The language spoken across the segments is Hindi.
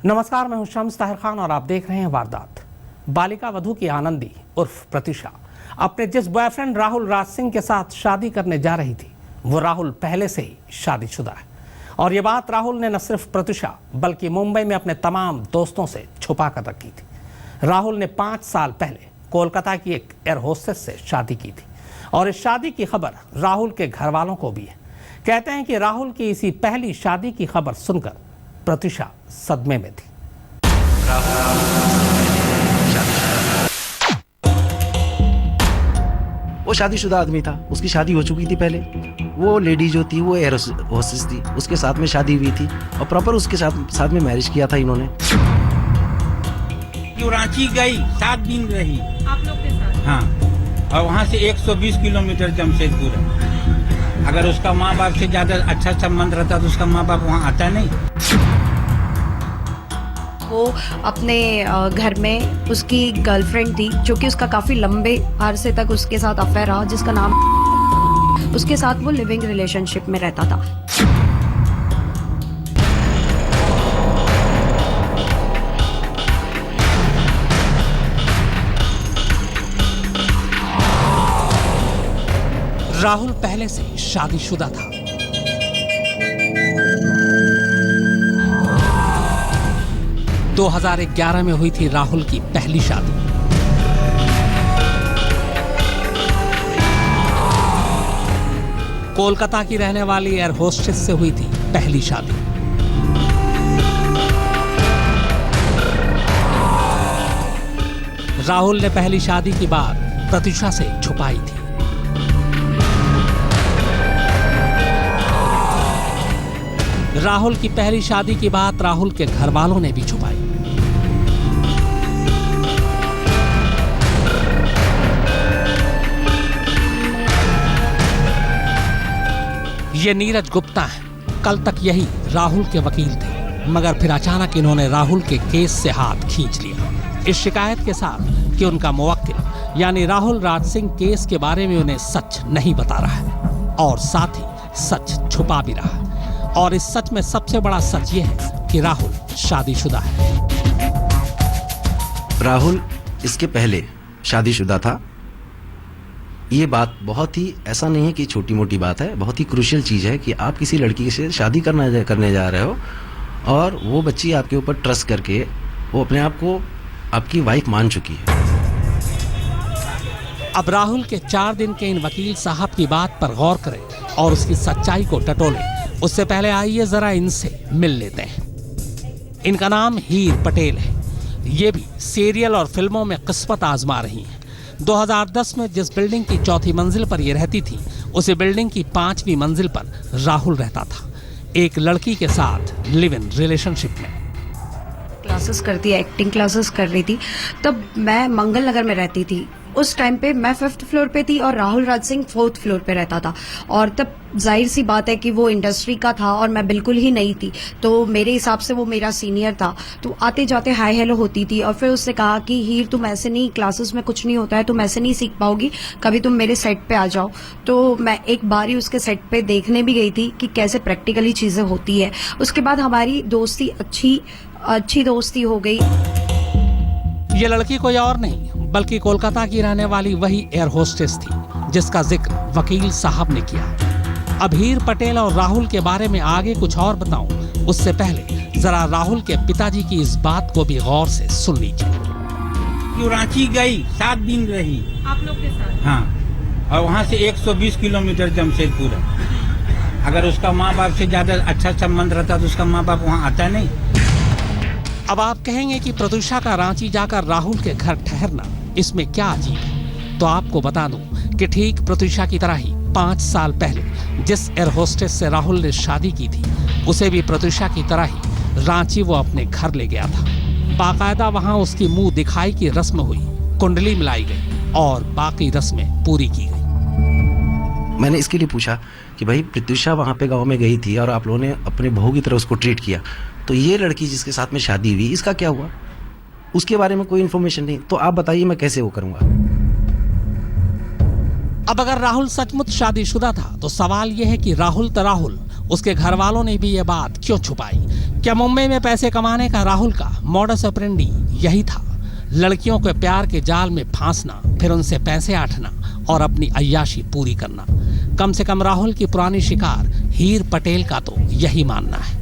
नमस्कार, मैं हूं शम्स ताहिर खान और आप देख रहे हैं वारदात। बालिका वधू की आनंदी उर्फ प्रतीक्षा अपने जिस बॉयफ्रेंड राहुल राज सिंह के साथ शादी करने जा रही थी, वो राहुल पहले से ही शादीशुदा है। और ये बात राहुल ने न सिर्फ प्रतीक्षा बल्कि मुंबई में अपने तमाम दोस्तों से छुपा कर रखी थी। राहुल ने 5 साल पहले कोलकाता की एक एयर होस्टेस से शादी की थी और इस शादी की खबर राहुल के घर वालों को भी है। कहते हैं कि राहुल की इसी पहली शादी की खबर सुनकर प्रतीक्षा सदमे में थी। वो शादीशुदा आदमी था, उसकी शादी हो चुकी थी पहले। वो लेडी जो थी वो एयर होस्टेस थी, उसके साथ में शादी हुई थी और प्रॉपर उसके साथ में मैरिज किया था इन्होंने। रांची गई 7 दिन रही आप लोग के साथ? हाँ, और वहाँ से 120 किलोमीटर जमशेदपुर है। अगर उसका माँ बाप से ज्यादा अच्छा संबंध रहता तो उसका माँ बाप वहाँ आता नहीं। वो अपने घर में उसकी गर्लफ्रेंड थी जो कि उसका काफी लंबे अरसे तक उसके साथ अफेयर रहा, जिसका नाम, उसके साथ वो लिविंग रिलेशनशिप में रहता था। राहुल पहले से शादीशुदा था। दो 2011 में हुई थी राहुल की पहली शादी। कोलकाता की रहने वाली एयर होस्टेस से हुई थी पहली शादी। राहुल ने पहली शादी की बात प्रतीक्षा से छुपाई थी। राहुल की पहली शादी की बात राहुल के घर वालों ने भी छुपाई। ये नीरज गुप्ता है। कल तक यही राहुल के वकील थे, मगर फिर अचानक इन्होंने राहुल के केस से हाथ खींच लिया, इस शिकायत के साथ कि उनका मुवक्किल यानी राहुल राज सिंह केस के बारे में उन्हें सच नहीं बता रहा है और साथ ही सच छुपा भी रहा है। और इस सच में सबसे बड़ा सच यह है कि राहुल शादीशुदा है। राहुल इसके पहले शादीशुदा था। ये बात बहुत ही ऐसा नहीं है कि छोटी मोटी बात है, बहुत ही क्रूशियल चीज है कि आप किसी लड़की से शादी करने जा रहे हो और वो बच्ची आपके ऊपर ट्रस्ट करके वो अपने आप को आपकी वाइफ मान चुकी है। अब राहुल के 4 दिन के इन वकील साहब की बात पर गौर करें और उसकी सच्चाई को टटोलें। उससे पहले आइए जरा इनसे मिल लेते हैं। इनका नाम हीर पटेल है। ये भी सीरियल और फिल्मों में किस्मत आजमा रही हैं। 2010 में जिस बिल्डिंग की 4थी मंजिल पर ये रहती थी, उसी बिल्डिंग की 5वीं मंजिल पर राहुल रहता था, एक लड़की के साथ लिव इन रिलेशनशिप में। क्लासेस करती, एक्टिंग क्लासेस कर रही थी। तब मैं मंगल नगर में रहती थी। उस टाइम पे मैं 5th फ्लोर पे थी और राहुल राज सिंह 4th फ्लोर पे रहता था। और तब जाहिर सी बात है कि वो इंडस्ट्री का था और मैं बिल्कुल ही नहीं थी, तो मेरे हिसाब से वो मेरा सीनियर था। तो आते जाते हाय हेलो होती थी और फिर उसने कहा कि हीर, तुम ऐसे नहीं, क्लासेस में कुछ नहीं होता है, तुम ऐसे नहीं सीख पाओगी, कभी तुम मेरे सेट पे आ जाओ। तो मैं एक बार ही उसके सेट पे देखने भी गई थी कि कैसे प्रैक्टिकली चीजें होती है। उसके बाद हमारी दोस्ती अच्छी दोस्ती हो गई। ये लड़की कोई और नहीं बल्कि कोलकाता की रहने वाली वही एयर होस्टेस थी जिसका जिक्र वकील साहब ने किया। अब हीर पटेल और राहुल के बारे में आगे कुछ और बताऊं, उससे पहले जरा राहुल के पिताजी की इस बात को भी गौर से सुन लीजिए। रांची गई 7 दिन रही आप लोग के साथ? हाँ, और वहाँ से 120 किलोमीटर जमशेदपुर है। अगर उसका माँ बाप से ज्यादा अच्छा संबंध रहता तो उसका माँ बाप वहाँ आता नहीं। अब आप कहेंगे कि प्रतीक्षा का रांची जाकर राहुल के घर ठहरना, इसमें क्या अजीब है? तो आपको बता दूं कि ठीक प्रतीक्षा की तरह ही 5 साल पहले जिस एयर होस्टेस से राहुल ने शादी की थी, उसे भी प्रतीक्षा की तरह ही रांची वो अपने घर ले गया था। बाकायदा वहां उसकी मुंह दिखाई की रस्म हुई, कुंडली मिलाई गई और बाकी रस्में पूरी की गई। मैंने इसके लिए पूछा कि भाई प्रत्युषा वहाँ पे गांव में गई थी और आप लोगों ने अपने बहू की तरह उसको ट्रीट किया, तो ये लड़की जिसके साथ में शादी हुई, इसका क्या हुआ? उसके बारे में कोई इन्फॉर्मेशन नहीं, तो आप बताइए मैं कैसे वो करूंगा? अब अगर राहुल सचमुच शादीशुदा था तो सवाल यह है कि राहुल, उसके घर वालों ने भी ये बात क्यों छुपाई? क्या मुंबई में पैसे कमाने का राहुल का मॉडस ऑपरेंडी यही था? लड़कियों को प्यार के जाल में फांसना, फिर उनसे पैसे आठना और अपनी अय्याशी पूरी करना। कम से कम राहुल की पुरानी शिकार हीर पटेल का तो यही मानना है।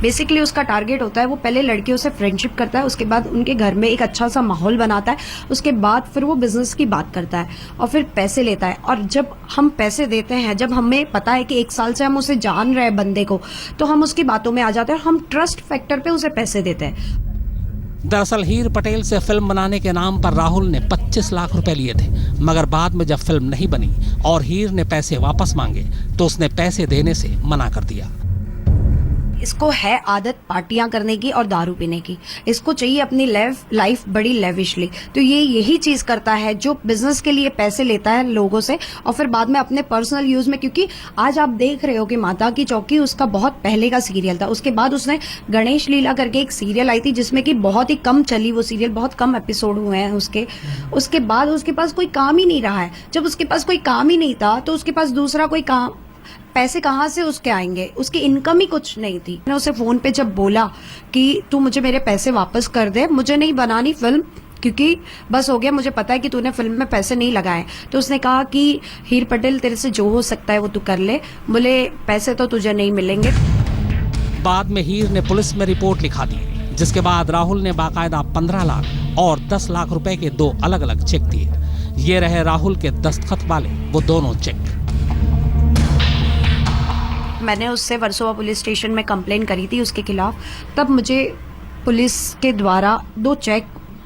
बेसिकली उसका टारगेट होता है, वो पहले लड़कियों से फ्रेंडशिप करता है, उसके बाद उनके घर में एक अच्छा सा माहौल बनाता है, उसके बाद फिर वो बिजनेस की बात करता है और फिर पैसे लेता है। और जब हम पैसे देते हैं, जब हमें पता है कि 1 साल से हम उसे जान रहे हैं बंदे को, तो हम उसकी बातों में आ जाते हैं और हम ट्रस्ट फैक्टर पे उसे पैसे देते हैं। दरअसल हीर पटेल से फिल्म बनाने के नाम पर राहुल ने 25 लाख रुपए लिए थे, मगर बाद में जब फिल्म नहीं बनी और हीर ने पैसे वापस मांगे तो उसने पैसे देने से मना कर दिया। इसको है आदत पार्टियां करने की और दारू पीने की, इसको चाहिए अपनी लाइफ बड़ी लेविशली। तो ये यही चीज करता है जो बिजनेस के लिए पैसे लेता है लोगों से और फिर बाद में अपने पर्सनल यूज में, क्योंकि आज आप देख रहे हो कि माता की चौकी उसका बहुत पहले का सीरियल था। उसके बाद उसने गणेश लीला करके एक सीरियल आई थी जिसमें कि बहुत ही कम चली वो सीरियल, बहुत कम एपिसोड हुए हैं उसके बाद उसके पास कोई काम ही नहीं रहा है। जब उसके पास कोई काम ही नहीं था तो उसके पास दूसरा कोई काम, पैसे कहाँ से उसके आएंगे? उसकी इनकम ही कुछ नहीं थी। मैंने उसे फोन पे जब बोला कि तू मुझे मेरे पैसे वापस कर दे, मुझे नहीं बनानी फिल्म, क्योंकि बस हो गया, मुझे पता है कि तूने फिल्म में पैसे नहीं लगाए। तो उसने कहा कि हीर पटेल तेरे से जो हो सकता है वो तू कर ले, बोले पैसे तो तुझे नहीं मिलेंगे। बाद में हीर ने पुलिस में रिपोर्ट लिखा दी, जिसके बाद राहुल ने बाकायदा 15 लाख और 10 लाख रुपए के 2 अलग अलग चेक दिए। ये रहे राहुल के दस्तखत वाले वो दोनों चेक। मैंने उससे वर्सोवा पुलिस स्टेशन में कंप्लेन करी थी उसके खिलाफ। तब मुझे पुलिस के द्वारा 2 चेक,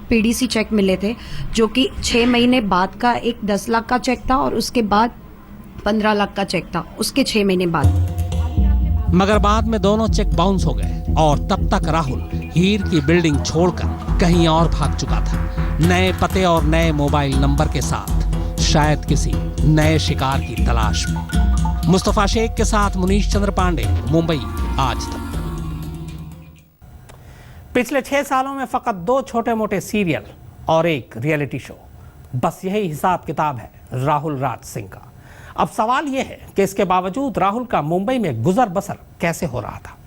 पीडीसी चेक मिले थे, जो कि 6 महीने बाद का एक 10 लाख का चेक था और उसके बाद 15 लाख का चेक था, उसके 6 महीने बाद। मगर बाद में दोनों चेक बाउंस हो गए और तब तक राहुल हीर की बिल्डिंग छोड़कर कहीं और भाग चुका था, नए पते और नए मोबाइल नंबर के साथ, शायद किसी नए शिकार की तलाश में। मुस्तफा शेख के साथ मुनीश चंद्र पांडे, मुंबई आज तक। पिछले 6 सालों में फकत 2 छोटे मोटे सीरियल और एक रियलिटी शो, बस यही हिसाब किताब है राहुल राज सिंह का। अब सवाल यह है कि इसके बावजूद राहुल का मुंबई में गुजर बसर कैसे हो रहा था,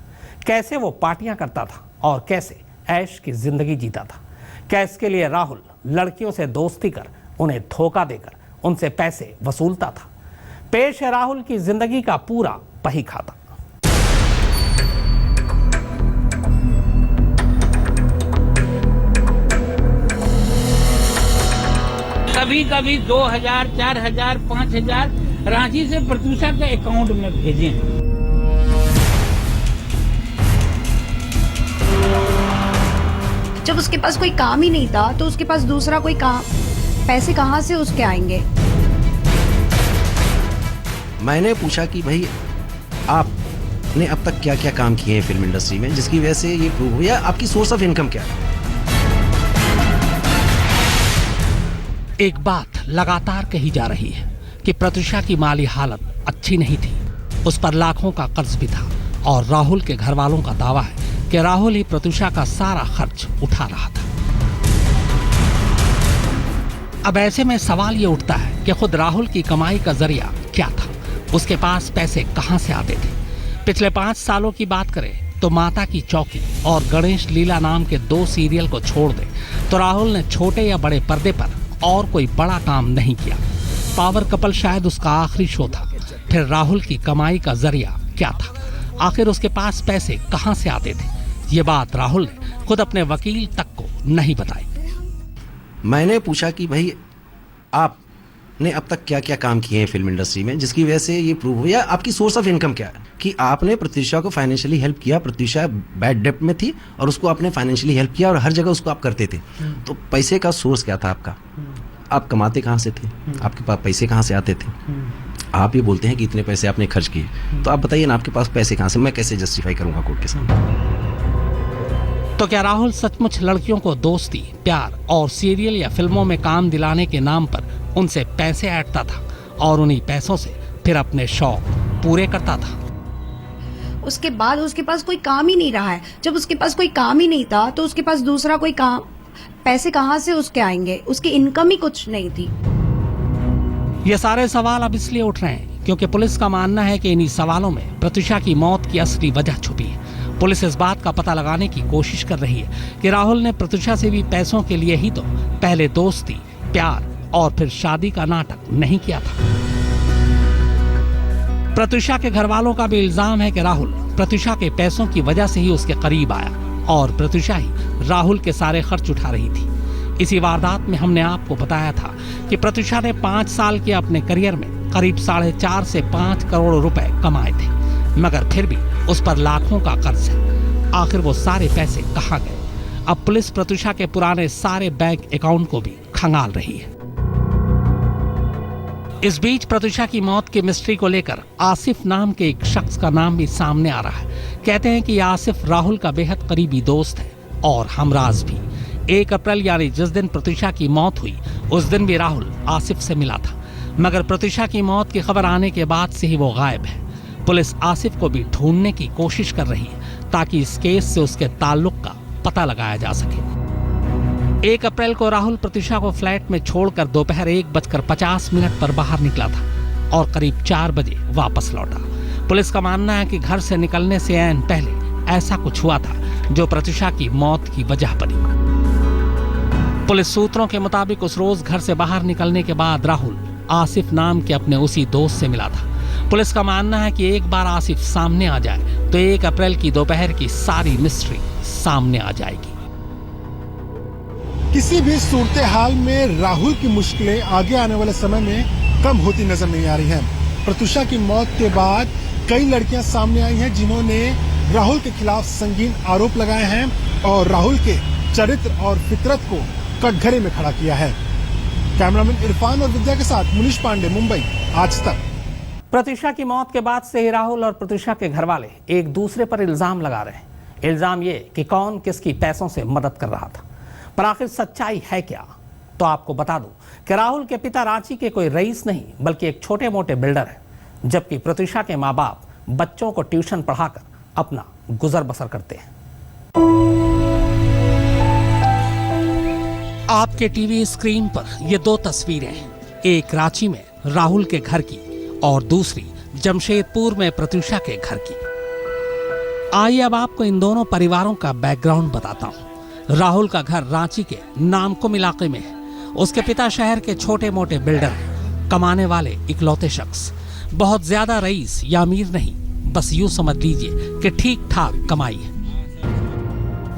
कैसे वो पार्टियां करता था और कैसे ऐश की जिंदगी जीता था। क्या इसके लिए राहुल लड़कियों से दोस्ती कर, उन्हें धोखा देकर उनसे पैसे वसूलता था? पेश है राहुल की जिंदगी का पूरा बही खाता। कभी कभी 2000, 4000, 5000 रांची से प्रत्यूषा के अकाउंट में भेजे। जब उसके पास कोई काम ही नहीं था तो उसके पास दूसरा कोई काम, पैसे कहाँ से उसके आएंगे? मैंने पूछा कि भाई आपने अब तक क्या क्या काम किए हैं फिल्म इंडस्ट्री में जिसकी वजह से ये प्रूव हुआ, आपकी सोर्स ऑफ इनकम क्या है? एक बात लगातार कही जा रही है कि प्रत्यूषा की माली हालत अच्छी नहीं थी, उस पर लाखों का कर्ज भी था और राहुल के घर वालों का दावा है कि राहुल ही प्रत्यूषा का सारा खर्च उठा रहा था। अब ऐसे में सवाल ये उठता है कि खुद राहुल की कमाई का जरिया क्या था, उसके पास पैसे कहां से आते थे? पिछले 5 सालों की बात करें तो माता की चौकी और गणेश लीला नाम के 2 सीरियल को छोड़ दे तो राहुल ने छोटे या बड़े पर्दे पर और कोई बड़ा काम नहीं किया। पावर कपल शायद उसका आखिरी शो था। फिर राहुल की कमाई का जरिया क्या था? आखिर उसके पास पैसे कहां से आते थे? ये बात राहुल ने खुद अपने वकील तक को नहीं बताई। मैंने पूछा कि भाई आपने अब तक क्या क्या काम किए हैं फिल्म इंडस्ट्री में जिसकी वजह से ये प्रूव हुआ, आपकी सोर्स ऑफ इनकम क्या है? कि आपने प्रत्यूषा को फाइनेंशियली हेल्प किया, प्रत्यूषा बैड डेप्ट में थी और उसको आपने फाइनेंशियली हेल्प किया और हर जगह उसको आप करते थे। तो पैसे का सोर्स क्या था आपका? आप कमाते कहाँ से थे? आपके पास पैसे कहाँ से आते थे? आप ये बोलते हैं कि इतने पैसे आपने खर्च किए, तो आप बताइए ना आपके पास पैसे कहाँ से? मैं कैसे जस्टिफाई करूंगा कोर्ट के सामने? तो क्या राहुल सचमुच लड़कियों को दोस्ती, प्यार और सीरियल या फिल्मों में काम दिलाने के नाम पर उनसे पैसे ऐंठता था और उन्हीं पैसों से फिर अपने शौक पूरे करता था? उसके बाद उसके पास कोई काम ही नहीं रहा है। जब उसके पास कोई काम ही नहीं था तो उसके पास दूसरा कोई काम, पैसे कहाँ से उसके आएंगे? उसकी इनकम ही कुछ नहीं थी। ये सारे सवाल अब इसलिए उठ रहे हैं क्योंकि पुलिस का मानना है कि इन्हीं सवालों में प्रत्यूषा की मौत की असली वजह छुपी है पुलिस इस बात का पता लगाने की कोशिश कर रही है कि राहुल ने प्रत्युषा से भी पैसों के लिए ही तो पहले दोस्ती, प्यार और फिर शादी का नाटक नहीं किया था। प्रत्युषा के घर वालों का भी इल्जाम है कि राहुल प्रत्युषा के पैसों की वजह से ही उसके करीब आया और प्रत्युषा ही राहुल के सारे खर्च उठा रही थी। इसी वारदात में हमने आपको बताया था कि प्रत्युषा ने 5 साल के अपने करियर में करीब 4.5 से 5 करोड़ रुपए कमाए थे, मगर फिर भी उस पर लाखों का कर्ज है। आखिर वो सारे पैसे कहाँ गए? अब पुलिस प्रत्युषा के पुराने सारे बैंक अकाउंट को भी खंगाल रही है। इस बीच प्रत्युषा की मौत की मिस्ट्री को लेकर आसिफ नाम के एक शख्स का नाम भी सामने आ रहा है। कहते हैं कि आसिफ राहुल का बेहद करीबी दोस्त है और हमराज भी। 1 अप्रैल यानी जिस दिन प्रत्युषा की मौत हुई उस दिन भी राहुल आसिफ से मिला था, मगर प्रत्युषा की मौत की खबर आने के बाद से ही वो गायब है। पुलिस आसिफ को भी ढूंढने की कोशिश कर रही है ताकि इस केस से उसके ताल्लुक का पता लगाया जा सके। 1 अप्रैल को राहुल प्रत्युषा को फ्लैट में छोड़कर दोपहर 1:50 पर बाहर निकला था और करीब 4 बजे वापस लौटा। पुलिस का मानना है कि घर से निकलने से ऐन पहले ऐसा कुछ हुआ था जो प्रत्युषा की मौत की वजह बनी। पुलिस सूत्रों के मुताबिक उस रोज घर से बाहर निकलने के बाद राहुल आसिफ नाम के अपने उसी दोस्त से मिला था। पुलिस का मानना है कि एक बार आसिफ सामने आ जाए तो 1 अप्रैल की दोपहर की सारी मिस्ट्री सामने आ जाएगी। किसी भी सूरत हाल में राहुल की मुश्किलें आगे आने वाले समय में कम होती नजर नहीं आ रही हैं। प्रत्युषा की मौत के बाद कई लड़कियां सामने आई हैं जिन्होंने राहुल के खिलाफ संगीन आरोप लगाए हैं और राहुल के चरित्र और फितरत को कटघरे में खड़ा किया है। कैमरामैन इरफान और विद्या के साथ मुनीश पांडे, मुंबई, आज तक। प्रत्युषा की मौत के बाद से ही राहुल और प्रत्युषा के घर वाले एक दूसरे पर इल्जाम लगा रहे हैं। इल्जाम ये कि कौन किसकी पैसों से मदद कर रहा था, पर आखिर सच्चाई है क्या? तो आपको बता दूं कि राहुल के पिता रांची के कोई रईस नहीं बल्कि एक छोटे मोटे बिल्डर हैं, जबकि प्रत्युषा के माँ बाप बच्चों को ट्यूशन पढ़ाकर अपना गुजर बसर करते हैं। आपके टीवी स्क्रीन पर ये 2 तस्वीरें हैं, एक रांची में राहुल के घर की और दूसरी जमशेदपुर में प्रत्युषा के घर की। आइए अब आपको इन दोनों परिवारों का बैकग्राउंड बताता हूँ। राहुल का घर रांची के नामकुम इलाके में है। उसके पिता शहर के छोटे मोटे बिल्डर हैं, कमाने वाले इकलौते शख्स। बहुत ज्यादा रईस या अमीर नहीं, बस यूं समझ लीजिए कि ठीक ठाक कमाई है।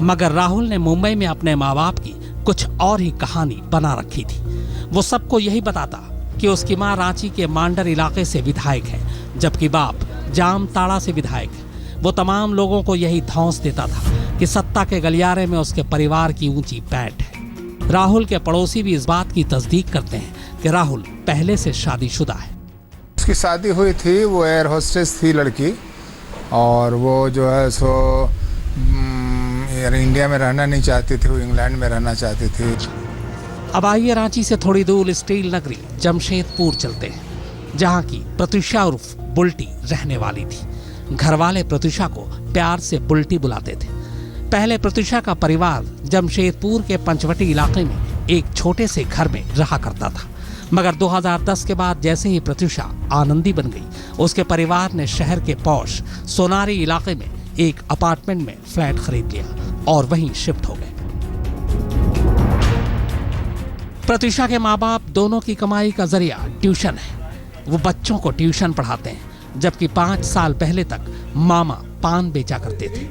मगर राहुल ने मुंबई में अपने माँ बाप की कुछ और ही कहानी बना रखी थी। वो सबको यही बताता कि उसकी माँ रांची के मांडर इलाके से विधायक है, जबकि बाप जामताड़ा से विधायक है। वो तमाम लोगों को यही धौंस देता था कि सत्ता के गलियारे में उसके परिवार की ऊंची पैठ है। राहुल के पड़ोसी भी इस बात की तस्दीक करते हैं कि राहुल पहले से शादीशुदा है। उसकी शादी हुई थी, वो एयर होस्टेस थी लड़की, और वो जो है सो इंडिया में रहना नहीं चाहती थी, वो इंग्लैंड में रहना चाहती थी। अब आइए रांची से थोड़ी दूर स्टील नगरी जमशेदपुर चलते हैं, जहां की प्रत्युषा उर्फ बुल्टी रहने वाली थी। घर वाले प्रत्युषा को प्यार से बुल्टी बुलाते थे। पहले प्रत्युषा का परिवार जमशेदपुर के पंचवटी इलाके में एक छोटे से घर में रहा करता था, मगर 2010 के बाद जैसे ही प्रत्युषा आनंदी बन गई, उसके परिवार ने शहर के पॉश सोनारी इलाके में एक अपार्टमेंट में फ्लैट खरीद लिया और वहीं शिफ्ट हो गए। प्रत्युषा के माँ बाप दोनों की कमाई का जरिया ट्यूशन है। वो बच्चों को ट्यूशन पढ़ाते हैं, जबकि 5 साल पहले तक मामा पान बेचा करते थे।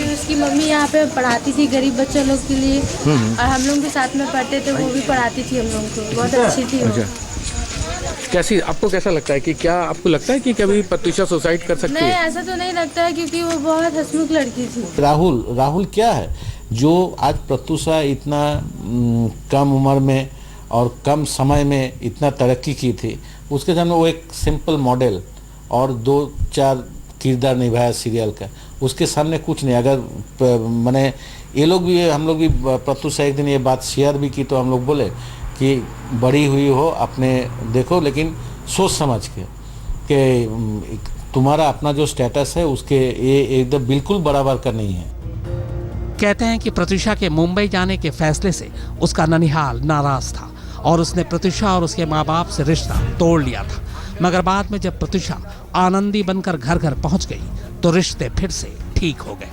उसकी मम्मी यहाँ पे पढ़ाती थी गरीब बच्चों लोग के लिए, और हम लोग के साथ में पढ़ते थे, वो भी पढ़ाती थी हम लोग को, बहुत अच्छी थी वो। कैसी आपको कैसा लगता है कि क्या आपको लगता है कि कभी प्रत्युषा सुसाइड कर सकती नहीं, है? ऐसा तो नहीं लगता है, क्योंकि वो बहुत हंसमुख लड़की थी। राहुल क्या है जो आज प्रत्युषा इतना कम उम्र में और कम समय में इतना तरक्की की थी, उसके सामने वो एक सिंपल मॉडल और 2-4 किरदार निभाया सीरियल का, उसके सामने कुछ नहीं। अगर मैंने ये लोग भी, हम लोग भी प्रत्युषा एक दिन ये बात शेयर भी की तो हम लोग बोले कि बड़ी हुई हो अपने देखो, लेकिन सोच समझ के कि तुम्हारा अपना जो स्टेटस है उसके ये एकदम बिल्कुल बराबर का नहीं है। कहते हैं कि प्रत्युषा के मुंबई जाने के फैसले से उसका ननिहाल नाराज था और उसने प्रत्युषा और उसके माँ बाप से रिश्ता तोड़ लिया था। मगर बाद में जब प्रत्युषा आनंदी बनकर घर घर पहुंच गई तो रिश्ते फिर से ठीक हो गए।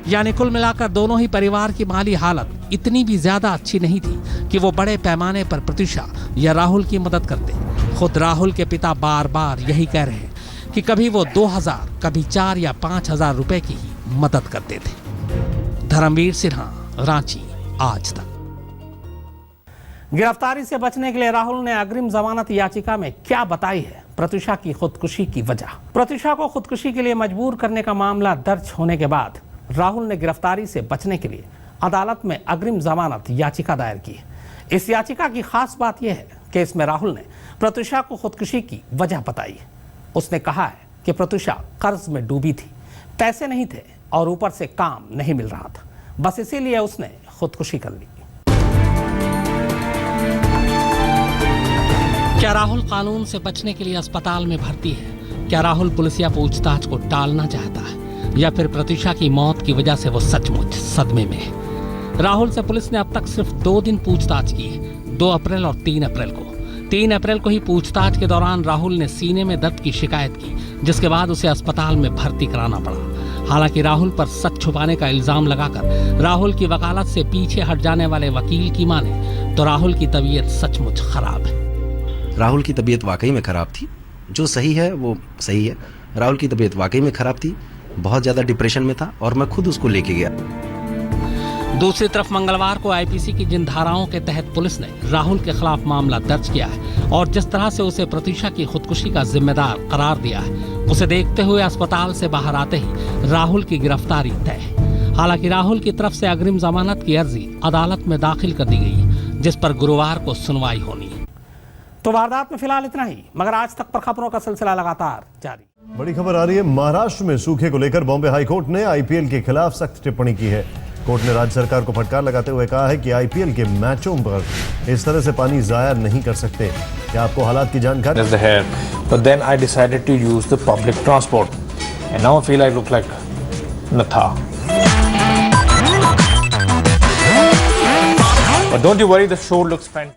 यानी कुल मिलाकर दोनों ही परिवार की माली हालत इतनी भी ज्यादा अच्छी नहीं थी कि वो बड़े पैमाने पर प्रत्यूषा या राहुल की मदद करते। खुद राहुल के पिता बार बार यही कह रहे हैं कि कभी वो 2000, कभी 4 या 5000 रुपए की ही मदद करते थे। धर्मवीर सिन्हा, रांची, आज तक। गिरफ्तारी से बचने के लिए राहुल ने अग्रिम जमानत याचिका में क्या बताई है प्रत्यूषा की खुदकुशी की वजह। प्रत्यूषा को खुदकुशी के लिए मजबूर करने का मामला दर्ज होने के बाद राहुल ने गिरफ्तारी से बचने के लिए अदालत में अग्रिम जमानत याचिका दायर की। इस याचिका की खास बात यह है कि इसमें राहुल ने प्रत्यूषा को खुदकुशी की वजह बताई। उसने कहा है कि प्रत्यूषा कर्ज में डूबी थी, पैसे नहीं थे और ऊपर से काम नहीं मिल रहा था, बस इसीलिए उसने खुदकुशी कर ली। क्या राहुल कानून से बचने के लिए अस्पताल में भर्ती है? क्या राहुल पुलिसिया पूछताछ को टालना चाहता है या फिर प्रत्यूषा की मौत की वजह से वो सचमुच सदमे में है? राहुल से पुलिस ने अब तक सिर्फ 2 दिन पूछताछ की है, 2 अप्रैल और 3 अप्रैल को। 3 अप्रैल को ही पूछताछ के दौरान राहुल ने सीने में दर्द की शिकायत की, जिसके बाद उसे अस्पताल में भर्ती कराना पड़ा। हालांकि राहुल पर सच छुपाने का इल्जाम लगाकर राहुल की वकालत से पीछे हट जाने वाले वकील की माने तो राहुल की तबीयत सचमुच खराब है। राहुल की तबीयत वाकई में ख़राब थी, जो सही है वो सही है। राहुल की तबीयत वाकई में ख़राब थी, बहुत ज़्यादा डिप्रेशन में था और मैं खुद उसको लेके गया। दूसरी तरफ मंगलवार को आईपीसी की जिन धाराओं के तहत पुलिस ने राहुल के खिलाफ मामला दर्ज किया है और जिस तरह से उसे प्रत्यूषा की खुदकुशी का जिम्मेदार करार दिया है, उसे देखते हुए अस्पताल से बाहर आते ही राहुल की गिरफ्तारी तय है। हालांकि राहुल की तरफ से अग्रिम जमानत की अर्जी अदालत में दाखिल कर दी गई, जिस पर गुरुवार को सुनवाई होनी है। तो वारदात में फिलहाल इतना ही, मगर आज तक पर खबरों का सिलसिला लगातार जारी। बड़ी खबर आ रही है, महाराष्ट्र में सूखे को लेकर बॉम्बे हाईकोर्ट ने आईपीएल के खिलाफ सख्त टिप्पणी की है। कोर्ट ने राज्य सरकार को फटकार लगाते हुए कहा है कि आईपीएल के मैचों पर इस तरह से पानी जाया नहीं कर सकते। क्या आपको हालात की जानकारी है? But then I decided to use the public transport, and now I feel I look like Natha. But don't you worry, the show looks fantastic.